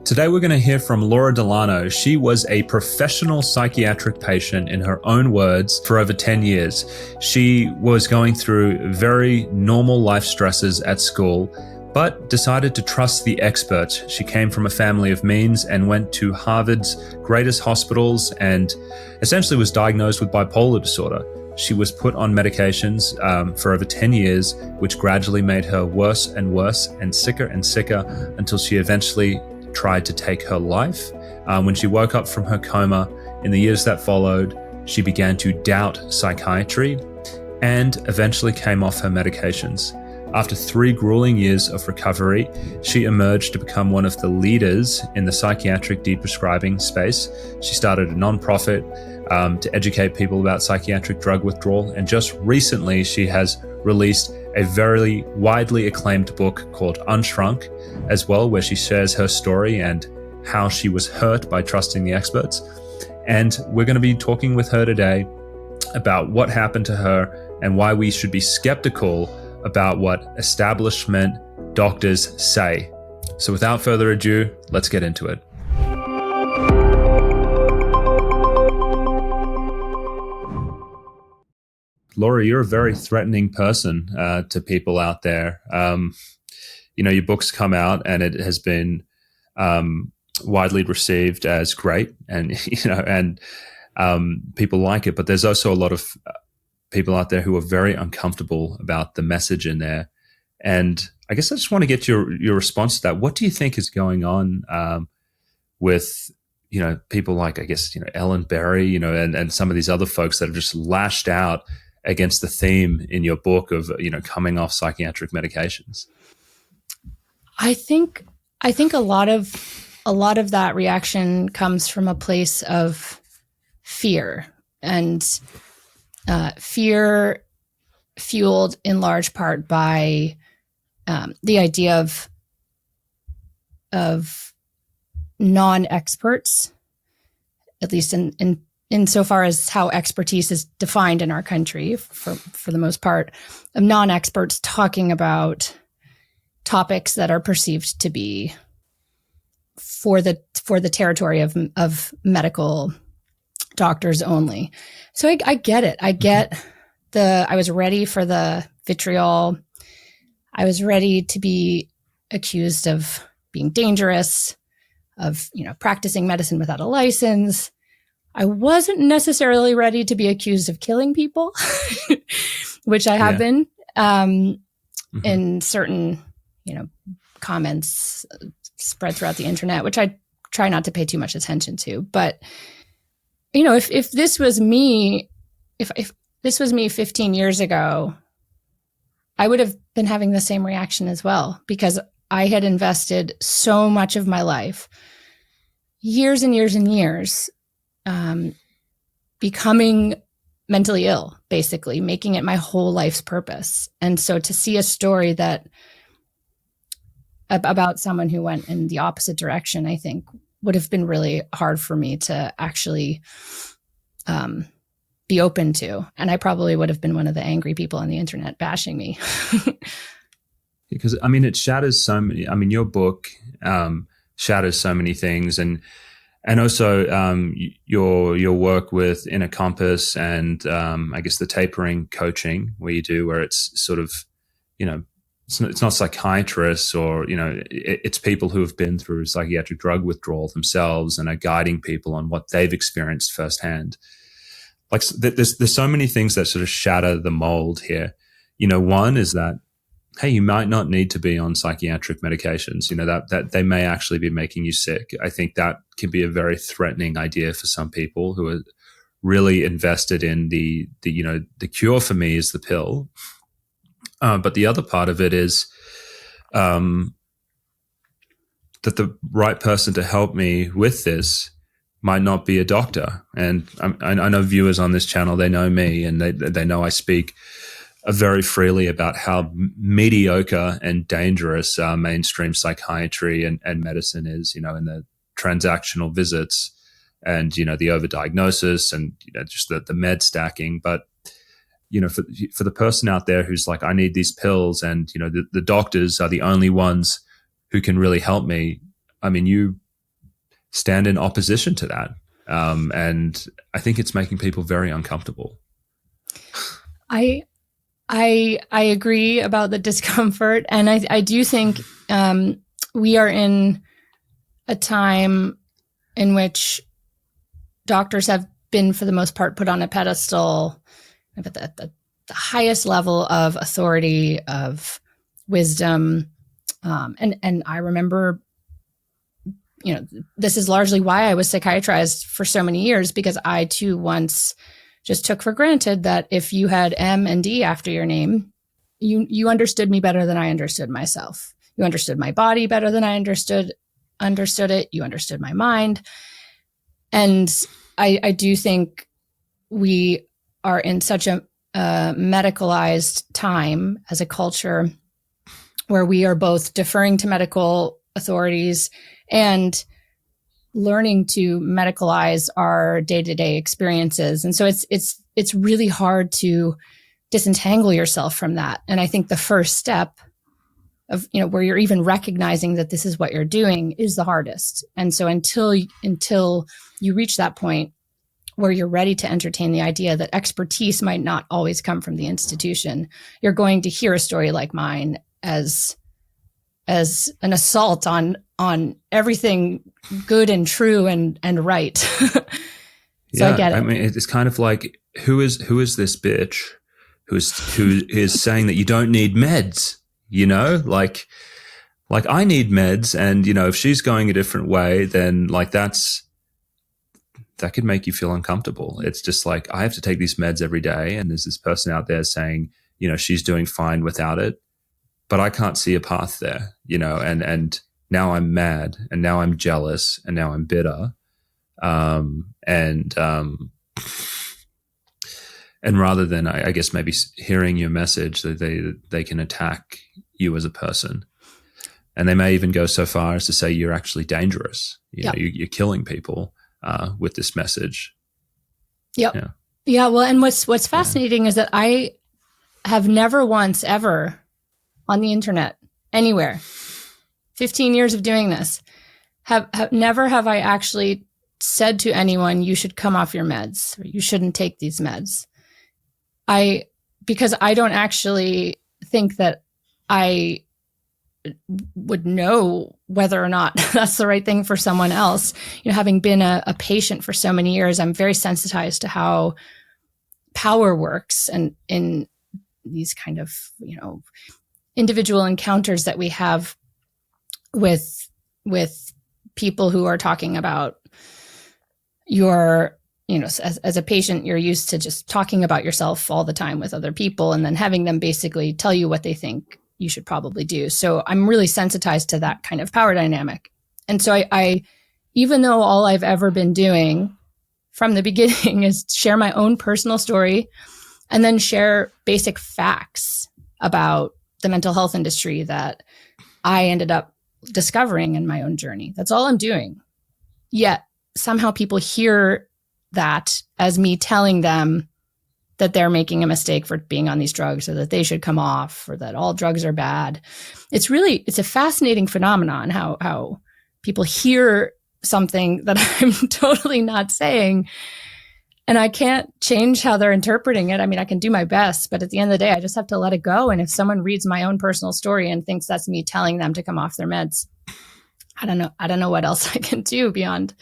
Today we're going to hear from Laura Delano. She was a professional psychiatric patient, in her own words, for over 10 years. She was going through very normal life stresses at school, but decided to trust the experts. She came from a family of means and went to Harvard's greatest hospitals and essentially was diagnosed with bipolar disorder. She was put on medications for over 10 years, which gradually made her worse and worse and sicker until she eventually tried to take her life. When she woke up from her coma in the years that followed, she began to doubt psychiatry and eventually came off her medications. After 3 grueling years of recovery, she emerged to become one of the leaders in the psychiatric deprescribing space. She started a nonprofit to educate people about psychiatric drug withdrawal, and just recently she has released a very widely acclaimed book called Unshrunk as well, where she shares her story and how she was hurt by trusting the experts. And we're going to be talking with her today about what happened to her and why we should be skeptical about what establishment doctors say. So without further ado, let's get into it. Laura, you're a very threatening person to people out there. Your book's come out and it has been widely received as great, and people like it. But there's also a lot of people out there who are very uncomfortable about the message in there. And I guess I just want to get your response to that. What do you think is going on with people like, I guess, Ellen Berry, and some of these other folks that have just lashed out against the theme in your book of, coming off psychiatric medications? I think a lot of that reaction comes from a place of fear, and fear fueled in large part by the idea of non-experts, at least in so far as how expertise is defined in our country, for the most part, of non-experts talking about topics that are perceived to be for the territory of medical doctors only. So I get it. I was ready for the vitriol. I was ready to be accused of being dangerous, of, practicing medicine without a license. I wasn't necessarily ready to be accused of killing people, which I have been in certain, comments spread throughout the internet, which I try not to pay too much attention to. But, if this was me, if this was me 15 years ago, I would have been having the same reaction as well, because I had invested so much of my life, years and years and years, becoming mentally ill, basically making it my whole life's purpose. And so to see a story that about someone who went in the opposite direction, I think would have been really hard for me to actually be open to. And I probably would have been one of the angry people on the internet bashing me. Because, it shatters so many, your book shatters so many things. And also your work with Inner Compass and I guess the tapering coaching where it's sort of, it's not psychiatrists or, it's people who have been through psychiatric drug withdrawal themselves and are guiding people on what they've experienced firsthand. Like there's so many things that sort of shatter the mold here. One is that, hey, you might not need to be on psychiatric medications, that they may actually be making you sick. I think that can be a very threatening idea for some people who are really invested in the cure for me is the pill. But the other part of it is that the right person to help me with this might not be a doctor. And I know viewers on this channel, they know me and they know I speak very freely about how mediocre and dangerous mainstream psychiatry and medicine is, in the transactional visits and, the overdiagnosis and, just the med stacking. But, for the person out there who's like, I need these pills and, the doctors are the only ones who can really help me. You stand in opposition to that. And I think it's making people very uncomfortable. I agree about the discomfort. And I do think we are in a time in which doctors have been, for the most part, put on a pedestal at the highest level of authority, of wisdom. And I remember, this is largely why I was psychiatrized for so many years, because I too once just took for granted that if you had M and D after your name, you understood me better than I understood myself. You understood my body better than I understood it. You understood my mind. And I do think we are in such a medicalized time as a culture where we are both deferring to medical authorities and learning to medicalize our day-to-day experiences. And so it's really hard to disentangle yourself from that. And I think the first step of, where you're even recognizing that this is what you're doing is the hardest. And so until you reach that point where you're ready to entertain the idea that expertise might not always come from the institution, you're going to hear a story like mine as an assault on everything good and true and right. So yeah, I get it. I mean, it's kind of like, who is this bitch who is saying that you don't need meds? Like I need meds, and if she's going a different way, then like that could make you feel uncomfortable. It's just like, I have to take these meds every day, and there's this person out there saying, she's doing fine without it, but I can't see a path there, and now I'm mad, and now I'm jealous, and now I'm bitter. And rather than, I guess, maybe hearing your message, that they can attack you as a person. And they may even go so far as to say you're actually dangerous. You're killing people with this message. Yep. Yeah. Well, and what's fascinating is that I have never once ever on the internet, anywhere, 15 years of doing this, never have I actually said to anyone, you should come off your meds, or you shouldn't take these meds. Because I don't actually think that I would know whether or not that's the right thing for someone else. Having been a patient for so many years, I'm very sensitized to how power works, and in these kind of, individual encounters that we have with people who are talking about your, as a patient, you're used to just talking about yourself all the time with other people, and then having them basically tell you what they think you should probably do. So I'm really sensitized to that kind of power dynamic. And so I even though all I've ever been doing from the beginning is share my own personal story and then share basic facts about the mental health industry that I ended up discovering in my own journey. That's all I'm doing. Yet somehow people hear that as me telling them that they're making a mistake for being on these drugs, or that they should come off, or that all drugs are bad. It's a fascinating phenomenon how people hear something that I'm totally not saying, and I can't change how they're interpreting it. I mean, I can do my best, but at the end of the day, I just have to let it go. And if someone reads my own personal story and thinks that's me telling them to come off their meds, I don't know what else I can do beyond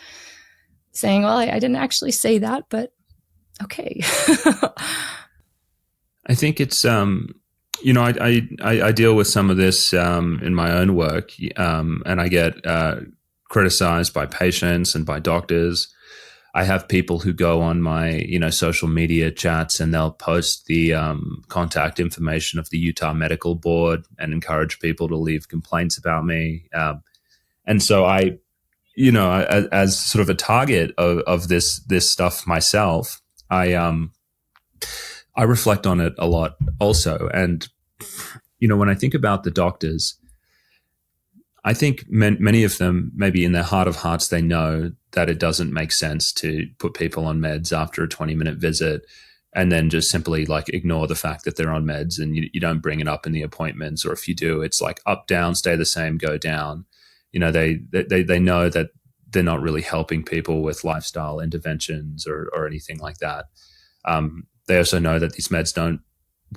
saying, well, I didn't actually say that, but okay. I think it's, I deal with some of this in my own work, and I get criticized by patients and by doctors. I have people who go on my, social media chats, and they'll post the contact information of the Utah Medical Board and encourage people to leave complaints about me. And so I, as sort of a target of this stuff myself, I reflect on it a lot also. And, when I think about the doctors, I think many of them, maybe in their heart of hearts, they know that it doesn't make sense to put people on meds after a 20-minute visit and then just simply ignore the fact that they're on meds, and you don't bring it up in the appointments, or if you do, it's up, down, stay the same, go down. They know that they're not really helping people with lifestyle interventions or anything like that. They also know that these meds don't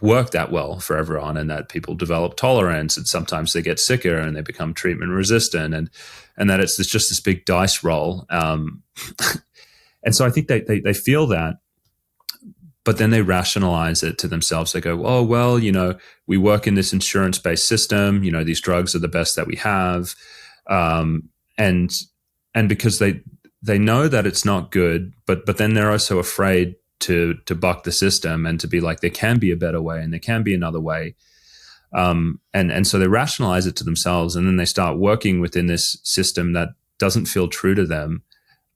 work that well for everyone, and that people develop tolerance, and sometimes they get sicker and they become treatment resistant, and that it's just this big dice roll. And so I think they feel that, but then they rationalize it to themselves. They go, oh, well, we work in this insurance-based system, these drugs are the best that we have. And because they know that it's not good, but then they're also afraid to buck the system and to be like, there can be a better way and there can be another way. And so they rationalize it to themselves, and then they start working within this system that doesn't feel true to them.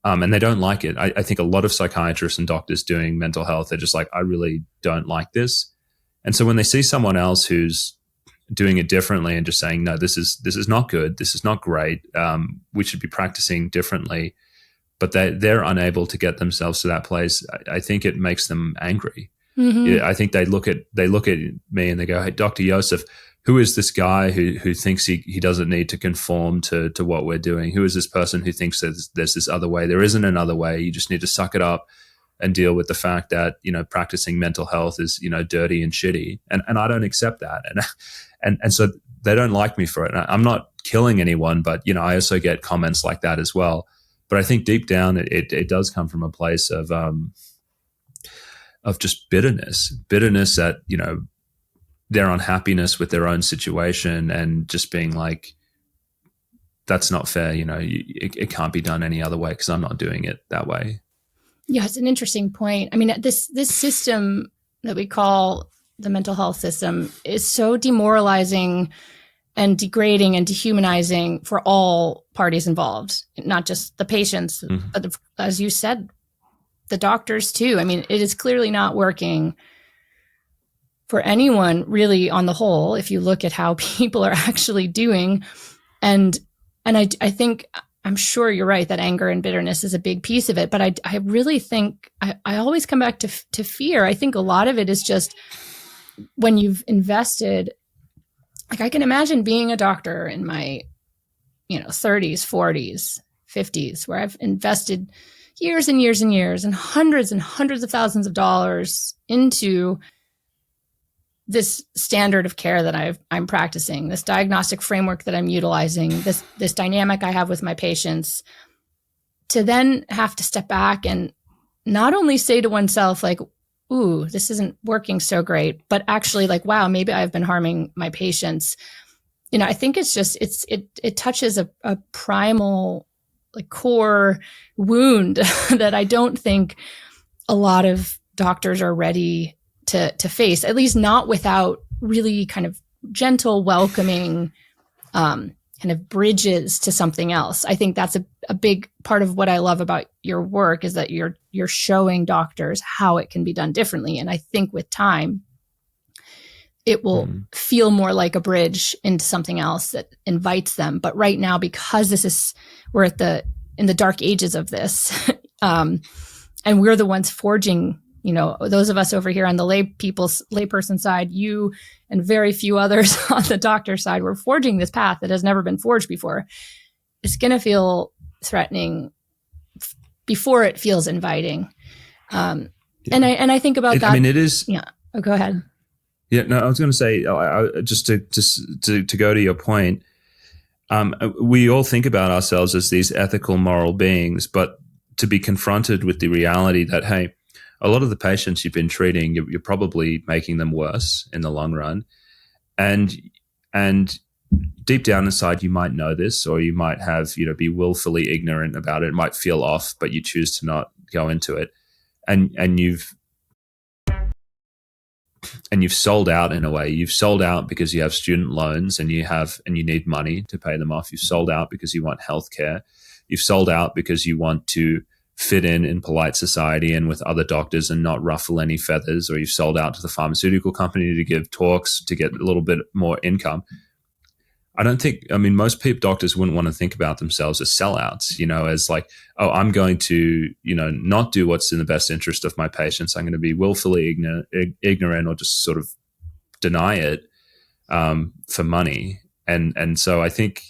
And they don't like it. I think a lot of psychiatrists and doctors doing mental health, they're just like, I really don't like this. And so when they see someone else who's doing it differently and just saying, no, this is not good, this is not great, we should be practicing differently, but they're unable to get themselves to that place, I think it makes them angry. Mm-hmm. I think they look at me and they go, hey, Dr. Joseph, who is this guy who thinks he doesn't need to conform to what we're doing? Who is this person who thinks there's this other way? There isn't another way. You just need to suck it up and deal with the fact that, practicing mental health is, dirty and shitty. And I don't accept that. And so they don't like me for it. And I'm not killing anyone, but, I also get comments like that as well. But I think deep down it does come from a place of just bitterness at, their unhappiness with their own situation, and just being like, that's not fair. It can't be done any other way because I'm not doing it that way. Yeah, it's an interesting point. I mean, this system that we call the mental health system is so demoralizing and degrading and dehumanizing for all parties involved, not just the patients, mm-hmm. but as you said, the doctors too. I mean, it is clearly not working for anyone really on the whole, if you look at how people are actually doing. And I think, I'm sure you're right that anger and bitterness is a big piece of it, but I really think, I always come back to fear. I think a lot of it is just when you've invested, like I can imagine being a doctor in my, 30s, 40s, 50s, where I've invested years and years and years and hundreds of thousands of dollars into this standard of care that I'm practicing, this diagnostic framework that I'm utilizing, this dynamic I have with my patients, to then have to step back and not only say to oneself like, ooh, this isn't working so great, but actually like, wow, maybe I've been harming my patients. I think it's just, it touches a primal, like core wound that I don't think a lot of doctors are ready to face, at least not without really kind of gentle, welcoming, kind of bridges to something else. I think that's a big part of what I love about your work, is that you're showing doctors how it can be done differently. And I think with time, it will feel more like a bridge into something else that invites them. But right now, because we're in the dark ages of this, and we're the ones forging, those of us over here on the layperson side, you and very few others on the doctor side, we're forging this path that has never been forged before. It's going to feel threatening before it feels inviting. And I think about that. I mean, it is. Yeah. Oh, go ahead. Yeah. No, I was going to say, just to go to your point, we all think about ourselves as these ethical, moral beings, but to be confronted with the reality that, hey, a lot of the patients you've been treating, you're probably making them worse in the long run. And deep down inside, you might know this, or you might have, be willfully ignorant about it. It might feel off, but you choose to not go into it. And you've sold out in a way. You've sold out because you have student loans and you need money to pay them off. You've sold out because you want healthcare. You've sold out because you want to fit in polite society and with other doctors and not ruffle any feathers, or you've sold out to the pharmaceutical company to give talks to get a little bit more income. Most doctors wouldn't want to think about themselves as sellouts, as like, oh, I'm going to, not do what's in the best interest of my patients. I'm going to be willfully ignorant or just sort of deny it for money. And so I think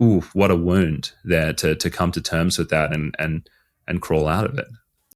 ooh, what a wound there to come to terms with that and crawl out of it.